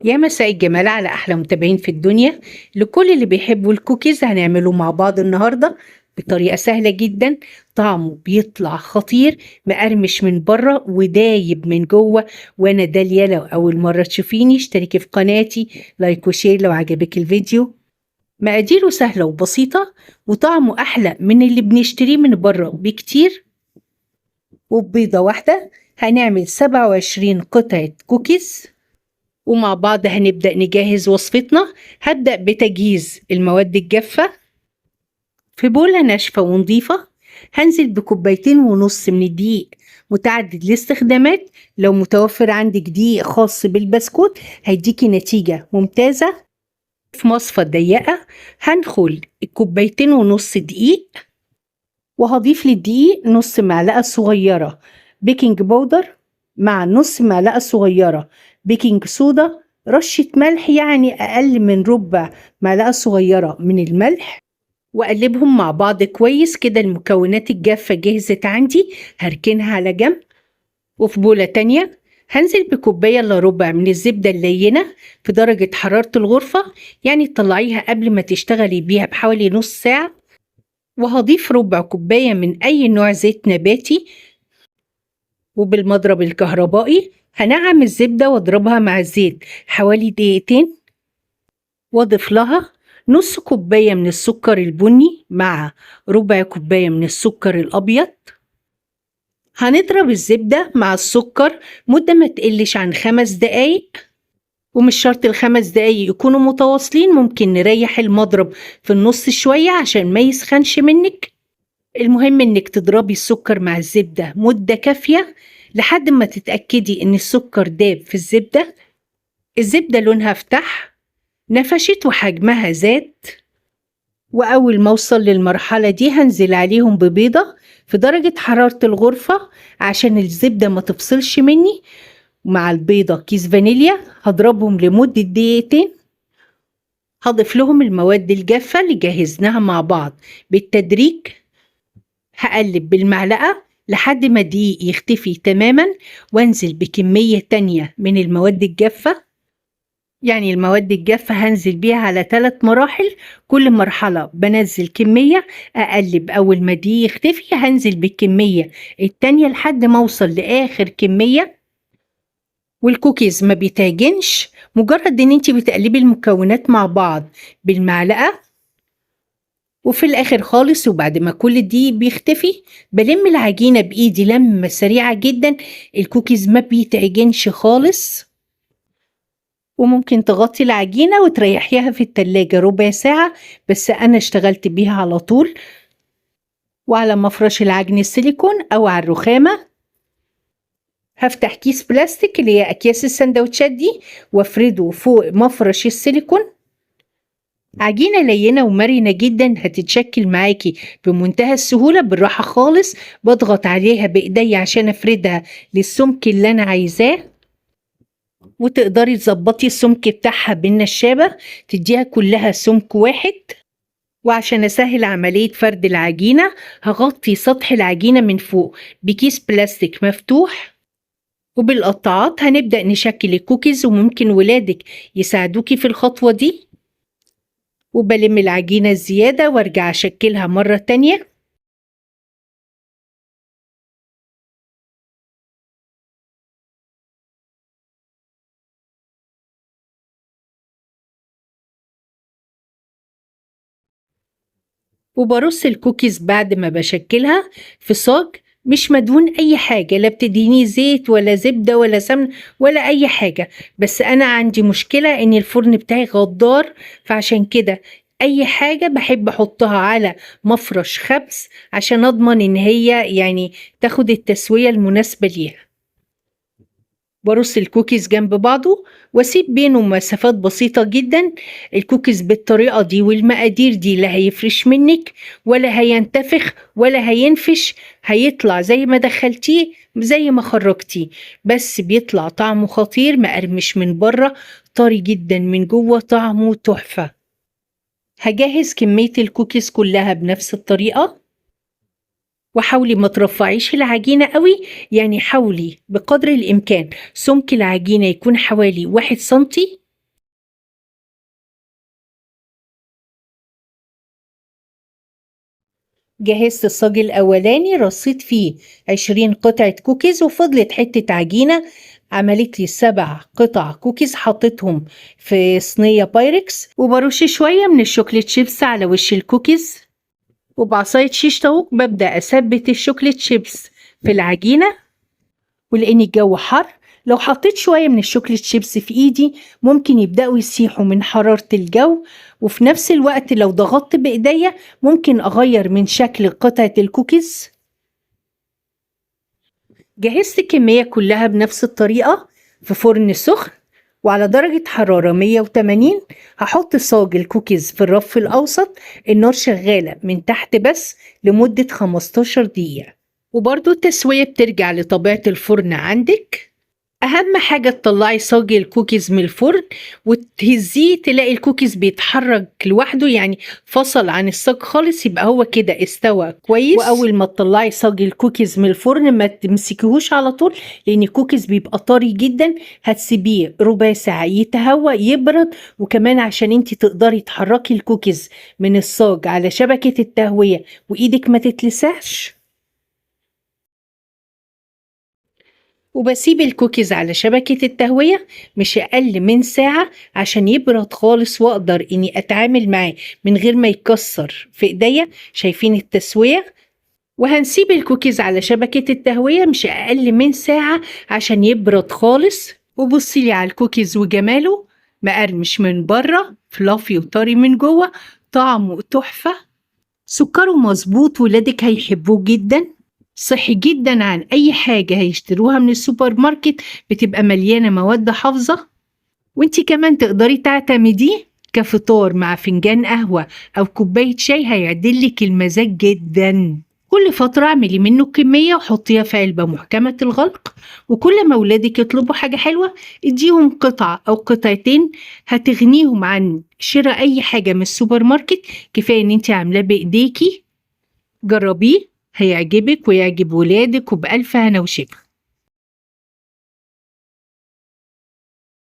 يا مساء الجمال على أحلى متابعين في الدنيا. لكل اللي بيحبوا الكوكيز هنعمله مع بعض النهاردة بطريقة سهلة جدا. طعمه بيطلع خطير، مقرمش من بره ودايب من جوه. وانا داليا، لو أول مرة تشوفيني اشتركي في قناتي، لايك وشير لو عجبك الفيديو. مقاديره سهلة وبسيطة، وطعمه أحلى من اللي بنشتريه من بره بكتير. وببيضة واحدة هنعمل 27 قطعة كوكيز، ومع بعض هنبدأ نجهز وصفتنا. هبدأ بتجهيز المواد الجافة. في بولة ناشفة ونضيفة هنزل بكوبايتين ونص من الدقيق متعدد الاستخدامات. لو متوفر عندك دقيق خاص بالبسكوت هيديكي نتيجة ممتازة. في مصفى ضيقة هنخل الكوبايتين ونص دقيق، وهضيف للدقيق نص معلقة صغيرة بيكنج باودر مع نص معلقة صغيرة بيكنج صودا، رشة ملح يعني أقل من ربع معلقة صغيرة من الملح، وأقلبهم مع بعض كويس كده. المكونات الجافة جهزت عندي، هركنها على جنب. وفي بولة تانية هنزل بكوباية إلا ربع من الزبدة اللينة في درجة حرارة الغرفة، يعني تطلعيها قبل ما تشتغلي بيها بحوالي نص ساعة. وهضيف ربع كوباية من أي نوع زيت نباتي، وبالمضرب الكهربائي هنعم الزبدة واضربها مع الزيت حوالي دقيقتين. واضيف لها نص كوباية من السكر البني مع ربع كوباية من السكر الأبيض. هنضرب الزبدة مع السكر مدة ما تقلش عن 5 دقايق، ومش شرط ال5 دقايق يكونوا متواصلين، ممكن نريح المضرب في النص شوية عشان ما يسخنش منك. المهم انك تضربي السكر مع الزبدة مدة كافية لحد ما تتأكدي ان السكر داب في الزبدة. الزبدة لونها افتح، نفشت وحجمها زاد. وأول ما أوصل للمرحلة دي هنزل عليهم ببيضة في درجة حرارة الغرفة عشان الزبدة ما تفصلش مني. مع البيضة كيس فانيليا هضربهم لمدة دقيقتين. هضيف لهم المواد الجافة اللي جهزناها مع بعض بالتدريج. هقلب بالمعلقة لحد ما الدقيق يختفي تماما، وانزل بكمية تانية من المواد الجافة. يعني المواد الجافة هنزل بيها على 3 مراحل، كل مرحلة بنزل كمية. أقلب أول ما الدقيق يختفي هنزل بالكمية التانية لحد ما أوصل لآخر كمية. والكوكيز ما بيتعجنش، مجرد ان انتي بتقلبي المكونات مع بعض بالمعلقة. وفي الاخر خالص وبعد ما كل دي بيختفي بلم العجينة بايدي لمة سريعة جدا. الكوكيز ما بيتعجنش خالص. وممكن تغطي العجينة وتريحيها في التلاجة ربع ساعة، بس انا اشتغلت بيها على طول. وعلى مفرش العجن السيليكون او على الرخامة هفتح كيس بلاستيك اللي هي اكياس السندوتشات دي وافرده فوق مفرش السيليكون. عجينة لينة ومرنة جدا هتتشكل معاكي بمنتهى السهولة بالراحة خالص. بضغط عليها بإيدي عشان أفردها للسمك اللي أنا عايزاه، وتقدري تظبطي السمك بتاعها بالنشابة تديها كلها سمك واحد. وعشان أسهل عملية فرد العجينة هغطي سطح العجينة من فوق بكيس بلاستيك مفتوح. وبالقطاعات هنبدأ نشكل الكوكيز، وممكن ولادك يساعدوكي في الخطوة دي. وبلم العجينة الزيادة وارجع أشكلها مرة تانية. وبرص الكوكيز بعد ما بشكلها في صاج مش مدهون أي حاجة، لا بتدهنيه زيت ولا زبدة ولا سمن ولا أي حاجة. بس أنا عندي مشكلة إن الفرن بتاعي غدار، فعشان كده أي حاجة بحب أحطها على مفرش خبز عشان أضمن إن هي يعني تاخد التسوية المناسبة ليها. برص الكوكيز جنب بعضه واسيب بينه مسافات بسيطة جدا. الكوكيز بالطريقة دي والمقادير دي لا هيفرش منك ولا هينتفخ ولا هينفش، هيطلع زي ما دخلتيه زي ما خرجتيه، بس بيطلع طعمه خطير، مقرمش من بره طري جدا من جوه، طعمه تحفة. هجهز كمية الكوكيز كلها بنفس الطريقة. وحاولي ما ترفعيش العجينة قوي، يعني حاولي بقدر الإمكان سمك العجينة يكون حوالي 1 سنتي. جهزت الصاج الأولاني، رصيت فيه 20 قطعة كوكيز وفضلت حتة عجينة. عملت لي 7 قطع كوكيز، حطيتهم في صينية بايركس وبرش شوية من الشوكليت شيبس على وش الكوكيز، وبعصاية شيش طاووق ببدأ أثبت الشوكليت شيبس في العجينة. ولأن الجو حر، لو حطيت شوية من الشوكليت شيبس في إيدي ممكن يبدأوا يسيحوا من حرارة الجو، وفي نفس الوقت لو ضغطت بإيديا ممكن أغير من شكل قطعة الكوكيز. جهزت الكمية كلها بنفس الطريقة في فرن سخن وعلى درجة حرارة 180. هحط صاج الكوكيز في الرف الأوسط، النار شغالة من تحت بس لمدة 15 دقيقة. وبرضو التسوية بترجع لطبيعة الفرن عندك. أهم حاجة تطلعي صاج الكوكيز من الفرن وتهزيه تلاقي الكوكيز بيتحرك لوحده، يعني فصل عن الصاج خالص، يبقى هو كده استوى كويس. وأول ما تطلعي صاج الكوكيز من الفرن ما تمسكيهوش على طول، لأن الكوكيز بيبقى طري جدا. هتسيبيه ربع ساعة يتهوى يبرد، وكمان عشان انتي تقدري تحركي الكوكيز من الصاج على شبكة التهوية وإيدك ما تتلسعش. وبسيب الكوكيز على شبكة التهوية مش أقل من ساعة عشان يبرد خالص وأقدر إني أتعامل معاه من غير ما يكسر في إيديا. شايفين التسوية؟ وهنسيب الكوكيز على شبكة التهوية مش أقل من ساعة عشان يبرد خالص. وبصيلي على الكوكيز وجماله، مقرمش من بره، فلافي وطري من جوه، طعمه تحفة، سكره مظبوط، ولادك هيحبوه جدا، صحي جدا عن أي حاجة هيشتروها من السوبر ماركت بتبقى مليانة مواد حافظة. وانتي كمان تقدري تعتمديه كفطار مع فنجان قهوة أو كوباية شاي، هيعدلك المزاج جدا. كل فترة اعملي منه كمية وحطيها في علبة محكمة الغلق، وكل ما ولادك يطلبوا حاجة حلوة اديهم قطعة أو قطعتين، هتغنيهم عن شراء أي حاجة من السوبر ماركت. كفاية ان انتي عاملاه بإيديكي. جربيه، هيعجبك ويعجب ولادك، وبألف هنا وشفا.